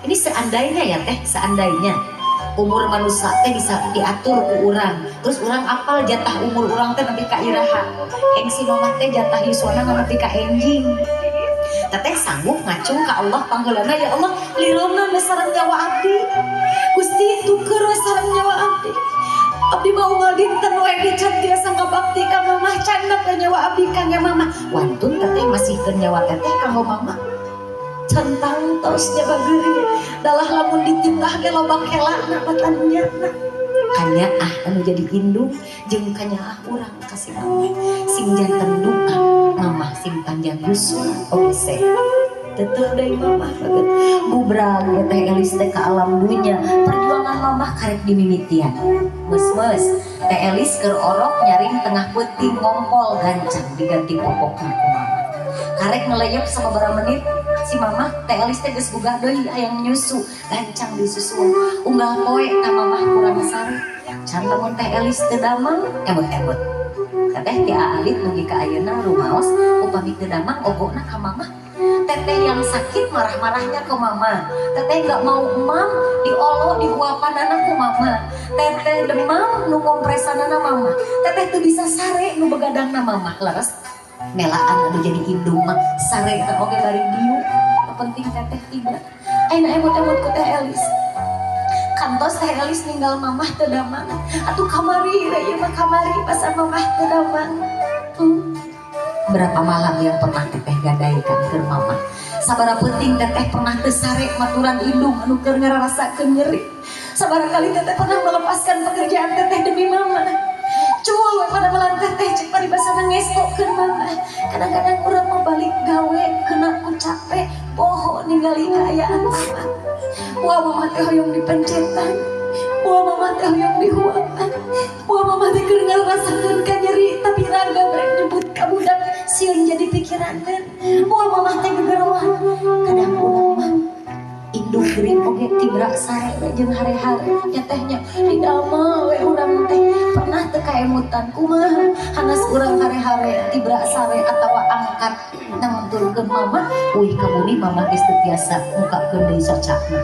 Ini seandainya ya teh, seandainya umur manusia teh bisa diatur ke urang, terus urang apal jatah umur urang teh nepi ka iraha, engsi mama teh jatah yuswana nepi ka enjing. Teteh sanggup ngacung ka Allah panggeulana, ya Allah lirona sareng nyawa abdi, Gusti tuker sareng nyawa abdi. Abdi mau dinten wae dican tiasa ngabakti ka mamah, canda ka nyawa abdi ka mamah. Wantun teteh masih ke nyawa teteh kanggo mamah. Centang tosnya bageri dalah lamun dititah ge loba kelana batannya kanya anu jadi indung jeung kanya urang kasih mamah sing janten duka mamah sing panjang yuswa oge se tetel deui mamah banget bubrag teh Elis teh ka alam dunya perjuangan mamah karek dimimitian mes teh Elis keur orok nyaring tengah peuting ngompol gancang diganti popokna ku mamah karek ngeleyep sababaraha menit si mamah teh Elis teh geus boga deui hayang nyusu gancang disusuan unggal poe ka mamah kurang sare can lamun teh Elis teu damang emut-emut teteh ti alit nugi ka ayeuna rumaos upami teu damang ogona ka mamah teteh yang sakit marah-marahnya ke mama teteh gak mau emam diolo diuapanana ku mama teteh demam nu kompresanana mama teteh teu bisa sare nu begadangna mama leres melaan anu jadi indung mah sare teh oge bari diu penting teteh tiba ayeuna emut-emut ku teh Elis kantos teh Elis ninggal mamah teu damang atuh kamari ieu mah kamari pasar mamah teu damang berapa malam yang pernah teteh gadaikan keur mamah sabaraha penting teteh pernah teu sare maturan indung anu keur ngarasakeun nyeri sabaraha kali teteh pernah melepaskan pekerjaan teteh demi mamah cuul we pada melan teteh cek paribasana ngestokeun mamah kadang-kadang urang mah balik gawe kena ku capek poho ningali kaayaan mamah wah mamah teh hoyong dipencetan wah mamah teh hoyong dihuapan wah mamah teh keur ngarasakeun ka nyeri tapi raga brek nyebut ka budak sieun jadi pikirankeun wah mamah teh gegerowan kadang urang mah indung gering oge tibra sare jeung hare-hare nyatehnya di dama we urang teh pernah teu kaemutan kumaha hanas urang hare-hare tibra sare atawa angkat nangtulkeun mamah uih kamuni mamah geus teu tiasa ngungkapkeun deui socakna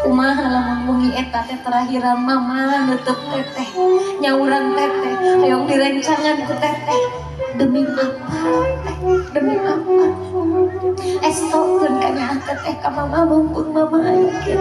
kumaha lamun wengi eta teh terakhiran mamah neuteuk teteh nyauran teteh hayong direncangan ku teteh demi apa teh demi apa estokeun kanya teteh ka mamah mumpung mamah aya kieu